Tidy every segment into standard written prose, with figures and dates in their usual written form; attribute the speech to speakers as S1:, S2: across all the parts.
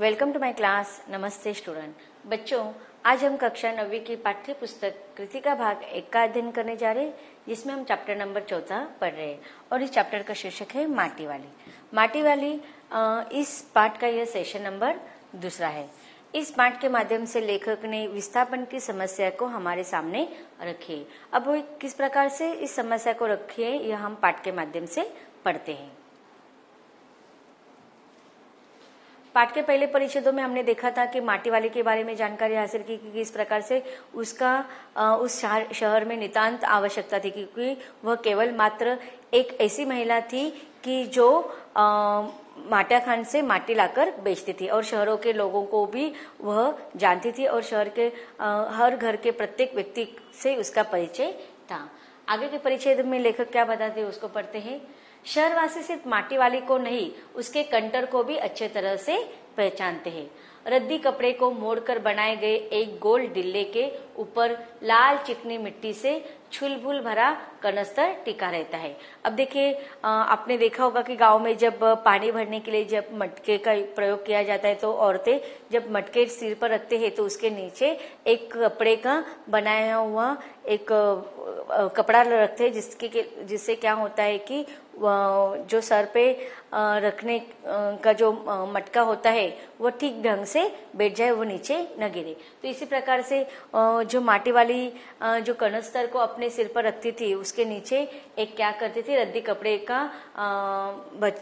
S1: Welcome to my class. नमस्ते student. बच्चों, आज हम कक्षा 9वीं की पाठ्य पुस्तक कृतिका भाग 1 का अध्ययन करने जा रहे हैं, जिसमें हम चैप्टर नंबर 14 पढ़ रहे हैं और इस चैप्टर का शीर्षक है माटी वाली। माटी वाली इस पाठ का यह सेशन नंबर 2 है। इस पाठ के माध्यम से लेखक ने विस्थापन की समस्या को हमारे सामने रखी है। अब वो किस प्रकार से इस समस्या को रखी है, यह हम पाठ के माध्यम से पढ़ते हैं। पाठ के पहले परिच्छेदों में हमने देखा था कि माटी वाली के बारे में जानकारी हासिल की कि किस प्रकार से उसका उस शहर में नितांत आवश्यकता थी, क्योंकि वह केवल मात्र एक ऐसी महिला थी कि जो माटिया खान से माटी लाकर बेचती थी और शहरों के लोगों को भी वह जानती थी और शहर के हर घर के प्रत्येक व्यक्ति से उसका परिचय था। आगे के परिच्छेद में लेखक क्या बताते हैं उसको पढ़ते हैं। शहरवासी सिर्फ माटी वाली को नहीं, उसके कंटर को भी अच्छे तरह से पहचानते हैं। रद्दी कपड़े को मोड़कर बनाए गए एक गोल डिल्ले के ऊपर लाल चिकनी मिट्टी से छुलबुल भरा कनस्तर टिका रहता है। अब देखिए, आपने देखा होगा कि गांव में जब पानी भरने के लिए जब मटके का प्रयोग किया जाता है तो औरतें जब मटके सिर पर रखते हैं तो उसके नीचे एक कपड़े का बनाया हुआ एक कपड़ा रखते हैं, जिससे क्या होता है कि जो सर पे रखने का जो मटका होता है वो ठीक ढंग से बैठ जाए, वो नीचे न गिरे। तो इसी प्रकार से जो माटी वाली जो कनस्तर को अपने सिर पर रखती थी, उसके नीचे एक क्या करती थी, रद्दी कपड़े का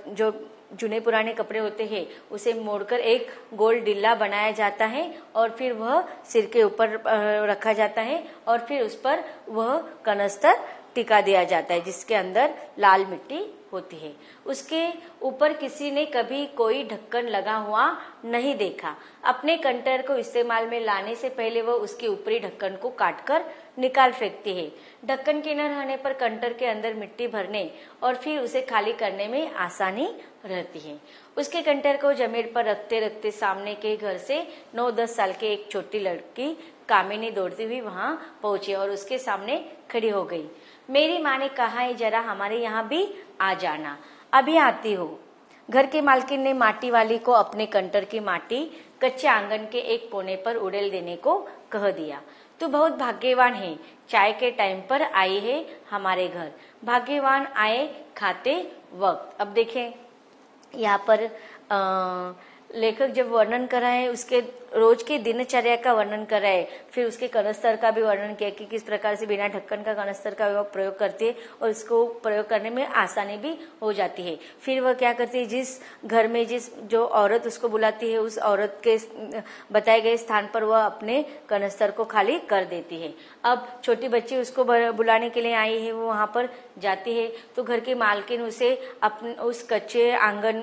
S1: जो जुने पुराने कपड़े होते हैं उसे मोड़कर एक गोल डिल्ला बनाया जाता है और फिर वह सिर के ऊपर रखा जाता है और फिर उस पर वह कनस्तर टिका दिया जाता है, जिसके अंदर लाल मिट्टी होती है। उसके ऊपर किसी ने कभी कोई ढक्कन लगा हुआ नहीं देखा। अपने कंटर को इस्तेमाल में लाने से पहले वह उसके ऊपरी ढक्कन को काटकर निकाल फेंकती है। ढक्कन के न रहने पर कंटर के अंदर मिट्टी भरने और फिर उसे खाली करने में आसानी रहती है। उसके कंटर को जमीन पर रखते रखते सामने के घर से 9-10 साल के एक छोटी लड़की कामिनी दौड़ती हुई वहां पहुंची और उसके सामने खड़ी हो गई। मेरी माँ ने कहा है जरा हमारे यहाँ भी आ जाना, अभी आती हो। घर के मालकिन ने माटी वाली को अपने कंटर की माटी कच्चे आंगन के एक कोने पर उड़ेल देने को कह दिया। तू बहुत भाग्यवान है, चाय के टाइम पर आई है हमारे घर। भाग्यवान आए खाते वक्त। अब देखें, यहाँ पर लेखक जब वर्णन कर रहे हैं उसके रोज के दिनचर्या का वर्णन कर रहे हैं, फिर उसके कनस्तर का भी वर्णन किया कि किस प्रकार से बिना ढक्कन का कनस्तर का प्रयोग करती है और इसको प्रयोग करने में आसानी भी हो जाती है। फिर वह क्या करती है, जिस घर में जो औरत उसको बुलाती है उस औरत के बताए गए स्थान पर वह अपने कनस्तर को खाली कर देती है। अब छोटी बच्ची उसको बुलाने के लिए आई है, वो वहां पर जाती है तो घर की मालकिन उसे अपने उस कच्चे आंगन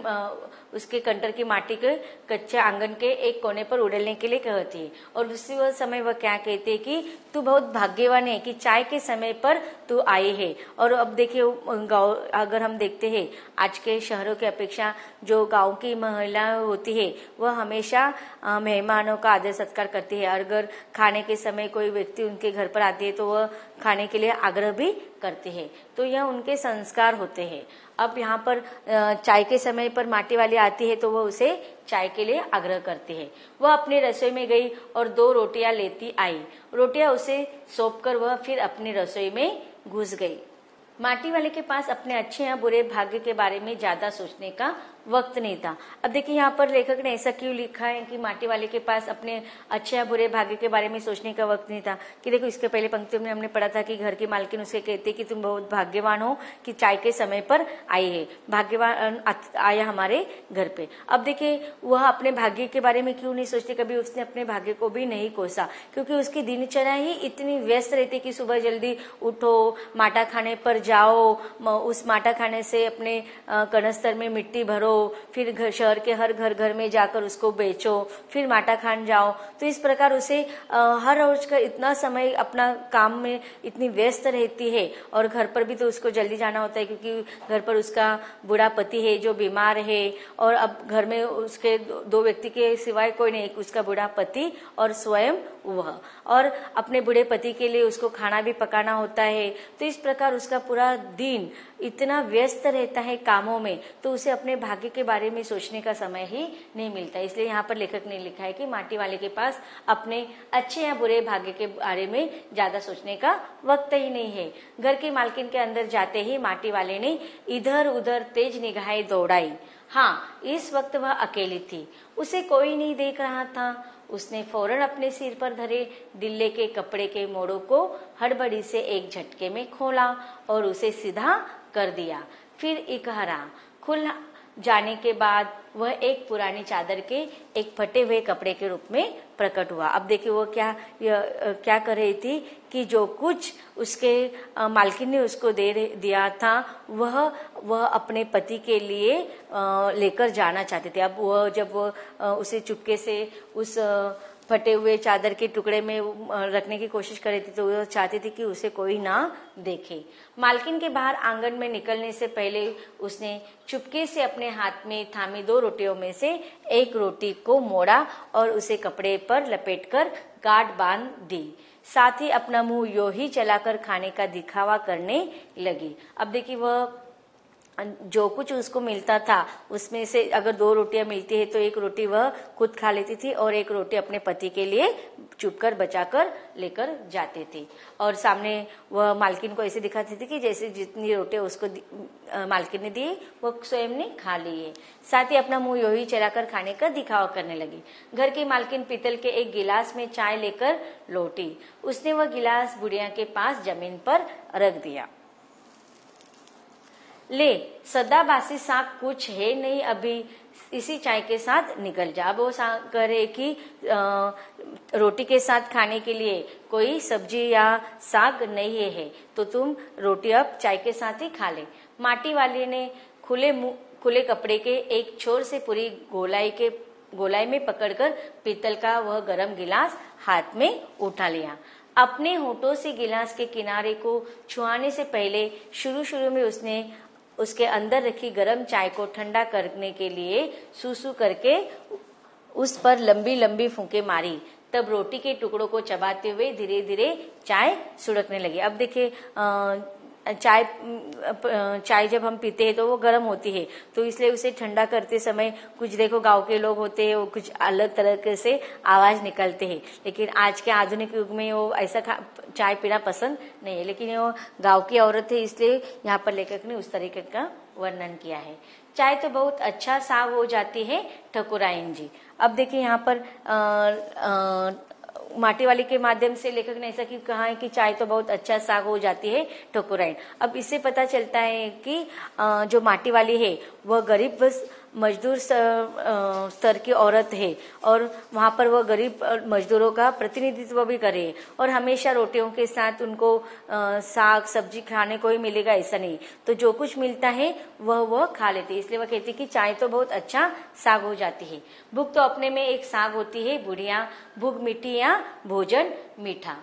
S1: उसके कंटर की माटी के कच्चे आंगन के एक कोने पर उड़ेलने के लिए कहती है और उसी वह समय वह क्या कहती है कि तू बहुत भाग्यवान है कि चाय के समय पर तू आई है। और अब देखिए, गाँव अगर हम देखते हैं आज के शहरों की अपेक्षा जो गांव की महिलाएं होती है वह हमेशा मेहमानों का आदर सत्कार करती है। अगर खाने के समय कोई व्यक्ति उनके घर पर आती है तो वह खाने के लिए आग्रह भी करती है, तो यह उनके संस्कार होते हैं। अब यहाँ पर चाय के समय पर माटी वाली आती है तो वह उसे चाय के लिए आग्रह करती है। वह अपनी रसोई में गई और 2 रोटियां लेती आई। रोटियां उसे सौंपकर वह फिर अपनी रसोई में घुस गई। माटी वाले के पास अपने अच्छे या बुरे भाग्य के बारे में ज्यादा सोचने का वक्त नहीं था। अब देखिए, यहाँ पर लेखक ने ऐसा क्यों लिखा है कि माटी वाले के पास अपने अच्छे या बुरे भाग्य के बारे में सोचने का वक्त नहीं था। कि देखो, इसके पहले पंक्तियों में हमने पढ़ा था कि घर की मालकिन उसे कहती कि तुम बहुत भाग्यवान हो कि चाय के समय पर आई है, भाग्यवान आया हमारे घर पे। अब देखिए, वह अपने भाग्य के बारे में क्यों नहीं सोचती, कभी उसने अपने भाग्य को भी नहीं कोसा, क्योंकि उसकी दिनचर्या ही इतनी व्यस्त रहती कि सुबह जल्दी उठो, माटा खाने पर जाओ, उस माटा खाने से अपने कनस्तर में मिट्टी भरो, फिर शहर के हर घर में जाकर उसको बेचो, फिर माटा खान जाओ। तो इस प्रकार उसे हर रोज का इतना समय अपना काम में इतनी व्यस्त रहती है और घर पर भी तो उसको जल्दी जाना होता है, क्योंकि घर पर उसका बूढ़ा पति है जो बीमार है और अब घर में उसके 2 व्यक्ति के सिवाय कोई नहीं, उसका बूढ़ा पति और स्वयं वह, और अपने बूढ़े पति के लिए उसको खाना भी पकाना होता है। तो इस प्रकार उसका पूरा दिन इतना व्यस्त रहता है कामों में, तो उसे अपने भाग्य के बारे में सोचने का समय ही नहीं मिलता। इसलिए यहाँ पर लेखक ने लिखा है कि माटी वाले के पास अपने अच्छे या बुरे भाग्य के बारे में ज्यादा सोचने का वक्त ही नहीं है। घर की मालकिन के अंदर जाते ही माटी वाले ने इधर उधर तेज निगाहें दौड़ाई। हाँ, इस वक्त वह अकेली थी, उसे कोई नहीं देख रहा था। उसने फौरन अपने सिर पर धरे डिल्ले के कपड़े के मोड़ों को हड़बड़ी से एक झटके में खोला और उसे सीधा कर दिया। फिर इकहरा खुल जाने के बाद वह एक पुरानी चादर के एक फटे हुए कपड़े के रूप में प्रकट हुआ। अब देखिए वो क्या कर रही थी कि जो कुछ उसके मालकिन ने उसको दिया था वह अपने पति के लिए लेकर जाना चाहते थे। अब वह जब वो उसे चुपके से उस फटे हुए चादर के टुकड़े में रखने की कोशिश कर रही थी, तो वो चाहती थी कि उसे कोई ना देखे। मालकिन के बाहर आंगन में निकलने से पहले उसने चुपके से अपने हाथ में थामी 2 रोटियों में से एक रोटी को मोड़ा और उसे कपड़े पर लपेटकर गांठ बांध दी। साथ ही अपना मुंह यूं ही चलाकर खाने का दिखावा करने लगी। अब देखिए वह जो कुछ उसको मिलता था उसमें से अगर 2 रोटियां मिलती है तो एक रोटी वह खुद खा लेती थी और एक रोटी अपने पति के लिए चुपकर बचाकर लेकर जाती थी। और सामने वह मालकिन को ऐसे दिखाती थी कि जैसे जितनी रोटियां उसको मालकिन ने दी वो स्वयं ने खा ली है। साथ ही अपना मुंह यूं ही चलाकर खाने का दिखावा करने लगी। घर की मालकिन पीतल के एक गिलास में चाय लेकर लौटी। उसने वह गिलास बुढ़िया के पास जमीन पर रख दिया। ले, सदाबासी साग कुछ है नहीं, अभी इसी चाय के साथ निकल जा। अब वो कह रहे कि रोटी के साथ खाने के लिए कोई सब्जी या साग नहीं है, तो तुम रोटी अब चाय के साथ ही खा ले। माटी वाले ने खुले कपड़े के एक छोर से पूरी गोलाई में पकड़कर पीतल का वह गरम गिलास हाथ में उठा लिया। अपने होठों से गिलास के किनारे को छुआने से पहले शुरू में उसने उसके अंदर रखी गरम चाय को ठंडा करने के लिए सूसू करके उस पर लंबी लंबी फूंके मारी। तब रोटी के टुकड़ों को चबाते हुए धीरे धीरे चाय सुड़कने लगी। अब देखिए चाय जब हम पीते हैं तो वो गर्म होती है, तो इसलिए उसे ठंडा करते समय कुछ देखो गांव के लोग होते हैं वो कुछ अलग तरह से आवाज निकलते हैं। लेकिन आज के आधुनिक युग में वो ऐसा चाय पीना पसंद नहीं है, लेकिन वो गांव की औरत है इसलिए यहाँ पर लेखक ने उस तरीके का वर्णन किया है। चाय तो बहुत अच्छा साग हो जाती है ठकुराइन जी। अब देखिए यहाँ पर माटी वाली के माध्यम से लेखक ने ऐसा कहा है कि चाय तो बहुत अच्छा साग हो जाती है ठकुराइन। अब इससे पता चलता है कि जो माटी वाली है वह गरीब मजदूर स्तर की औरत है और वहां पर वह गरीब मजदूरों का प्रतिनिधित्व भी करे और हमेशा रोटियों के साथ उनको साग सब्जी खाने को ही मिलेगा ऐसा नहीं, तो जो कुछ मिलता है वह खा लेते। इसलिए वह कहती कि चाय तो बहुत अच्छा साग हो जाती है। भूख तो अपने में एक साग होती है बुढ़िया, भूख मीठी या भोजन मीठा।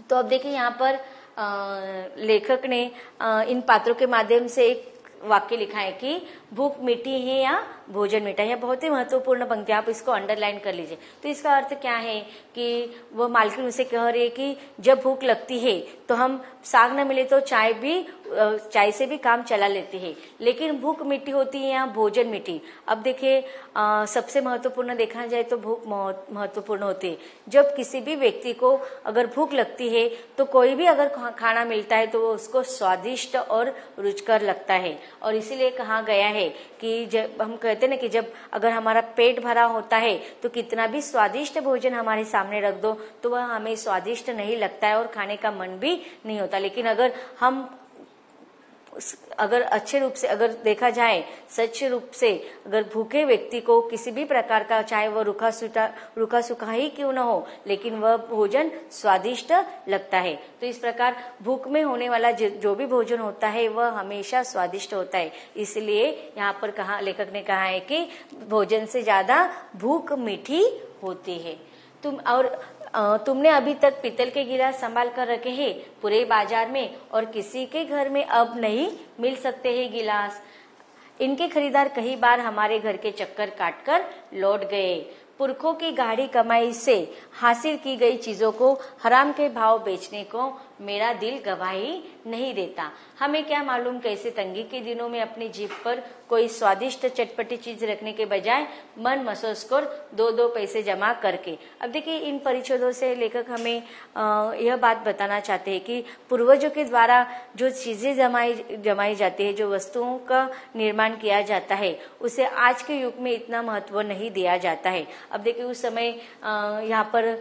S1: तो अब देखिए यहाँ पर लेखक ने इन पात्रों के माध्यम से एक वाक्य लिखा है कि भूख मीठी है या भोजन मीठा है। बहुत ही महत्वपूर्ण पंक्ति, आप इसको अंडरलाइन कर लीजिए। तो इसका अर्थ क्या है कि वह मालकिन उसे कह रही है कि जब भूख लगती है तो हम साग न मिले तो चाय से भी काम चला लेते हैं, लेकिन भूख मीठी होती है या भोजन मीठी। अब देखिए सबसे महत्वपूर्ण देखा जाए तो भूख महत्वपूर्ण होती है। जब किसी भी व्यक्ति को अगर भूख लगती है तो कोई भी अगर खाना मिलता है तो वो उसको स्वादिष्ट और रुचिकर लगता है। और इसीलिए कहा गया है कि जब हम कहते हैं ना कि जब अगर हमारा पेट भरा होता है तो कितना भी स्वादिष्ट भोजन हमारे सामने रख दो तो वह हमें स्वादिष्ट नहीं लगता है और खाने का मन भी नहीं होता। लेकिन अगर अच्छे रूप से अगर देखा जाए सच्चे रूप से अगर भूखे व्यक्ति को किसी भी प्रकार का, चाहे वह रूखा सूखा ही क्यों न हो, लेकिन वह भोजन स्वादिष्ट लगता है। तो इस प्रकार भूख में होने वाला जो भी भोजन होता है वह हमेशा स्वादिष्ट होता है। इसलिए यहाँ पर लेखक ने कहा है कि भोजन से ज्यादा भूख मीठी होती है। तुमने अभी तक पीतल के गिलास संभाल कर रखे हैं पूरे बाजार में और किसी के घर में अब नहीं मिल सकते हैं गिलास। इनके खरीदार कई बार हमारे घर के चक्कर काटकर लौट गए। पुरखों की गाढ़ी कमाई से हासिल की गई चीजों को हराम के भाव बेचने को मेरा दिल गवाही नहीं देता। हमें क्या मालूम कैसे तंगी के दिनों में अपनी जीभ पर कोई स्वादिष्ट चटपटी चीज रखने के बजाय मन मसोसकर 2-2 पैसे जमा करके। अब देखिए, इन परिच्छेदों से लेखक हमें यह बात बताना चाहते हैं कि पूर्वजों के द्वारा जो चीजें जमाई जाती है, जो वस्तुओं का निर्माण किया जाता है, उसे आज के युग में इतना महत्व नहीं दिया जाता है। अब देखिए, उस समय यहाँ पर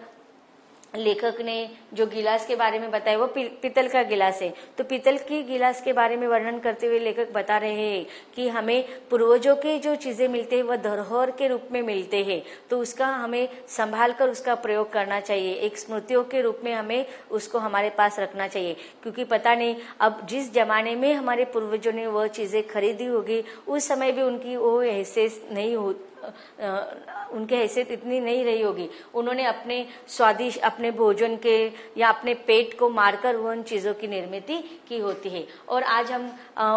S1: लेखक ने जो गिलास के बारे में बताया वो पीतल का गिलास है। तो पीतल की गिलास के बारे में वर्णन करते हुए लेखक बता रहे हैं कि हमें पूर्वजों के जो चीजें मिलते हैं वह धरोहर के रूप में मिलते हैं, तो उसका हमें संभाल कर उसका प्रयोग करना चाहिए। एक स्मृतियों के रूप में हमें उसको हमारे पास रखना चाहिए, क्योंकि पता नहीं अब जिस जमाने में हमारे पूर्वजों ने वह चीजें खरीदी होगी, उस समय भी उनकी वो हैसियत नहीं हो, उनकी हैसियत इतनी नहीं रही होगी। उन्होंने अपने स्वादिष्ट अपने भोजन के या अपने पेट को मारकर उन चीजों की निर्मित की होती है, और आज हम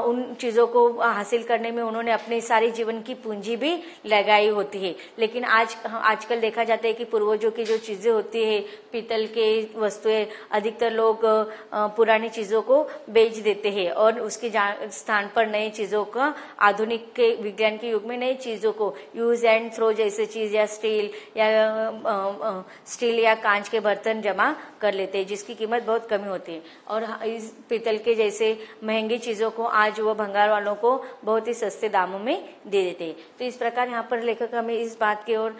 S1: उन चीजों को हासिल करने में उन्होंने अपने सारे जीवन की पूंजी भी लगाई होती है। लेकिन आजकल देखा जाता है कि पूर्वजों की जो चीजें होती है, पीतल के वस्तुएं, अधिकतर लोग पुरानी चीजों को बेच देते हैं और उसके स्थान पर नई चीजों का, आधुनिक के विज्ञान के युग में नई चीजों को यूज एंड थ्रो जैसे चीज या स्टील या कांच के बर्तन जमा कर लेते हैं, जिसकी कीमत बहुत कम होती है, और इस पीतल के जैसे महंगी चीजों को आज वो भंगार वालों को बहुत ही सस्ते दामों में दे देते हैं। तो इस प्रकार यहाँ पर लेखक हमें इस बात की ओर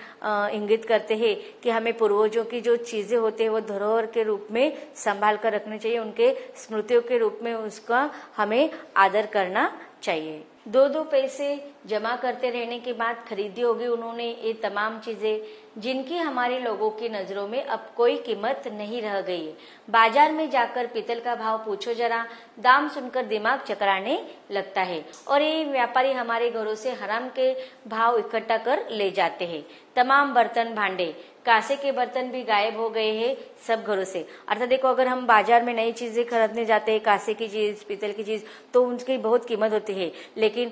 S1: इंगित करते हैं कि हमें पूर्वजों की जो चीजें होती है वो धरोहर के रूप में संभाल कर रखनी चाहिए, उनके स्मृतियों के रूप में उसका हमें आदर करना चाहिए। 2-2 पैसे जमा करते रहने के बाद खरीदी होगी उन्होंने ये तमाम चीजें, जिनकी हमारे लोगों की नजरों में अब कोई कीमत नहीं रह गई है। बाजार में जाकर पीतल का भाव पूछो जरा, दाम सुनकर दिमाग चकराने लगता है, और ये व्यापारी हमारे घरों से हराम के भाव इकट्ठा कर ले जाते हैं। तमाम बर्तन भांडे, कांसे के बर्तन भी गायब हो गए हैं सब घरों से। अर्थात देखो, अगर हम बाजार में नई चीजें खरीदने जाते हैं, कांसे की चीज, पीतल की चीज, तो उनकी बहुत कीमत होती है, लेकिन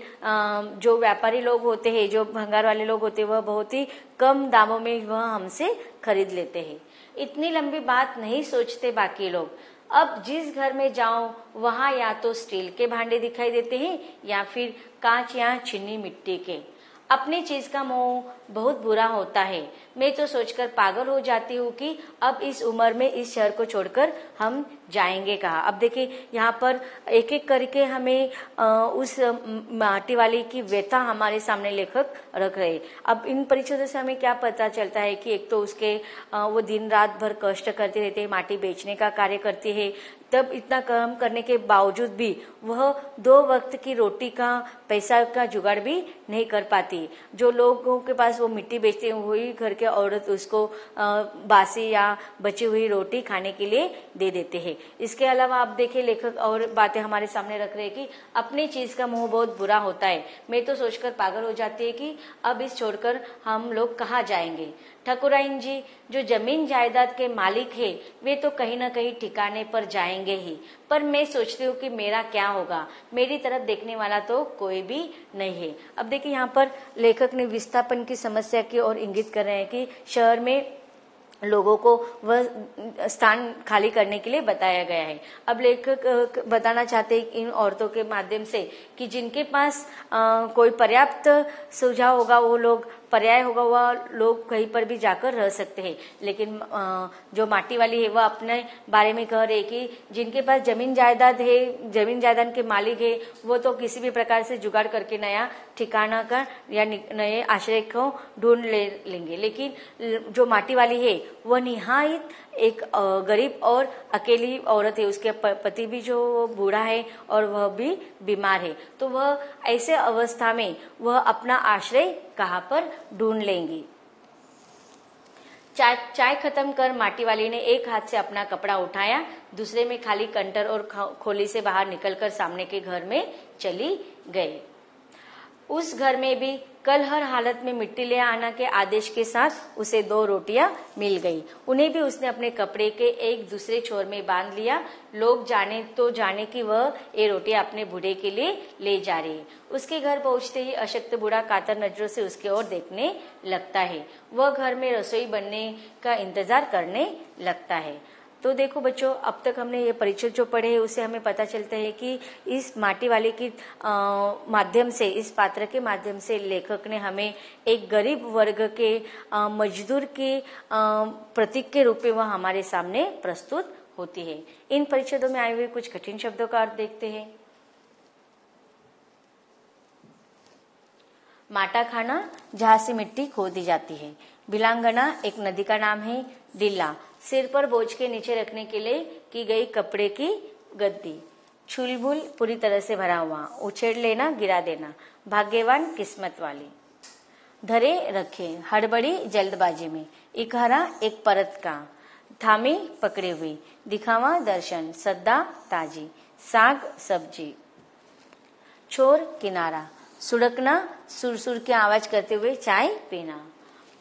S1: जो व्यापारी लोग होते हैं, जो भंगार वाले लोग होते हैं, वह बहुत ही कम दामों में वह हमसे खरीद लेते हैं। इतनी लंबी बात नहीं सोचते बाकी लोग। अब जिस घर में जाओ वहां या तो स्टील के भांडे दिखाई देते हैं या फिर कांच या चीनी मिट्टी के। अपनी चीज का मोह बहुत बुरा होता है। मैं तो सोचकर पागल हो जाती हूँ कि अब इस उम्र में इस शहर को छोड़कर हम जाएंगे कहाँ। अब देखिए, यहाँ पर एक एक करके हमें उस माटी वाली की व्यथा हमारे सामने लेखक रख रहे। अब इन परिच्छेदों से हमें क्या पता चलता है कि एक तो उसके वो दिन रात भर कष्ट करते रहते हैं, माटी बेचने का कार्य करती है, तब इतना काम करने के बावजूद भी वह 2 वक्त की रोटी का पैसा का जुगाड़ भी नहीं कर पाती। जो लोगों के पास वो मिट्टी बेचते हैं, वही घर के औरत उसको बासी या बची हुई रोटी खाने के लिए दे देते हैं। इसके अलावा आप देखिए, लेखक और बातें हमारे सामने रख रहे हैं कि अपनी चीज का मोह बहुत बुरा होता है। मैं तो सोचकर पागल हो जाती है कि अब इस छोड़कर हम लोग कहाँ जाएंगे। ठाकुराइन जी जो जमीन जायदाद के मालिक है, वे तो कहीं ना कहीं ठिकाने पर जाएंगे ही, पर मैं सोचती हूँ कि मेरा क्या होगा, मेरी तरफ देखने वाला तो कोई भी नहीं है। अब देखिए, यहाँ पर लेखक ने विस्थापन की समस्या की ओर इंगित कर रहे हैं कि शहर में लोगों को वह स्थान खाली करने के लिए बताया गया है। अब लेखक बताना चाहते हैं इन औरतों के माध्यम से कि जिनके पास कोई पर्याप्त सुझाव होगा, वो लोग पर्याय होगा, वह लोग कहीं पर भी जाकर रह सकते हैं। लेकिन जो माटी वाली है वह अपने बारे में कह रहे कि जिनके पास जमीन जायदाद है, जमीन जायदाद के मालिक है, वो तो किसी भी प्रकार से जुगाड़ करके नया ठिकाना का या नए आश्रय को ढूंढ लेंगे। लेकिन जो माटी वाली है वह निहायत एक गरीब और अकेली औरत है, उसके पति भी जो बूढ़ा है और वह भी बीमार है, तो वह ऐसे अवस्था में वह अपना आश्रय कहाँ पर ढूंढ लेंगी। चाय खत्म कर माटी वाली ने एक हाथ से अपना कपड़ा उठाया, दूसरे में खाली कंटर और खोली से बाहर निकलकर सामने के घर में चली गई। उस घर में भी कल हर हालत में मिट्टी ले आना के आदेश के साथ उसे 2 रोटियां मिल गई। उन्हें भी उसने अपने कपड़े के एक दूसरे छोर में बांध लिया। लोग जाने तो जाने कि वह ये रोटियां अपने बूढ़े के लिए ले जा रही है। उसके घर पहुंचते ही अशक्त बूढ़ा कातर नजरों से उसकी ओर देखने लगता है। वह घर में रसोई बनने का इंतजार करने लगता है। तो देखो बच्चों, अब तक हमने ये परिचय जो पढ़े उसे हमें पता चलता है कि इस माटी वाले की माध्यम से, इस पात्र के माध्यम से लेखक ने हमें एक गरीब वर्ग के मजदूर के प्रतीक के रूप में वह हमारे सामने प्रस्तुत होती है। इन परिच्छेदों में आए हुए कुछ कठिन शब्दों का अर्थ देखते हैं। माटा खाना, जहाँ से मिट्टी खोदी जाती है। बिलांगना एक नदी का नाम है। डिल्ला, सिर पर बोझ के नीचे रखने के लिए की गई कपड़े की गद्दी। चुलबुल, पूरी तरह से भरा हुआ। उछेड़ लेना, गिरा देना। भाग्यवान, किस्मत वाली। धरे रखे, हड़बड़ी, जल्दबाजी में। इकहरा, एक परत का। थामी, पकड़े हुई। दिखावा, दर्शन। सद्दा, ताजी। साग, सब्जी। छोर, किनारा। सुड़कना, सुरसुर की आवाज करते हुए चाय पीना।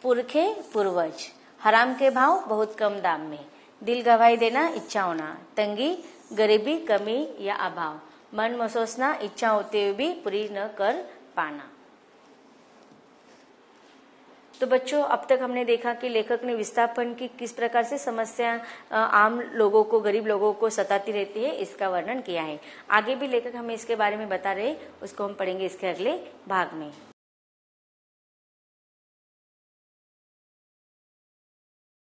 S1: पुरखे, पूर्वज। हराम के भाव, बहुत कम दाम में। दिल गवाही देना, इच्छा होना। तंगी, गरीबी, कमी या अभाव। मन मसोसना, इच्छा होते हुए भी पूरी न कर पाना। तो बच्चों, अब तक हमने देखा कि लेखक ने विस्थापन की किस प्रकार से समस्या आम लोगों को, गरीब लोगों को सताती रहती है, इसका वर्णन किया है। आगे भी लेखक हमें इसके बारे में बता रहे, उसको हम पढ़ेंगे इसके अगले भाग में।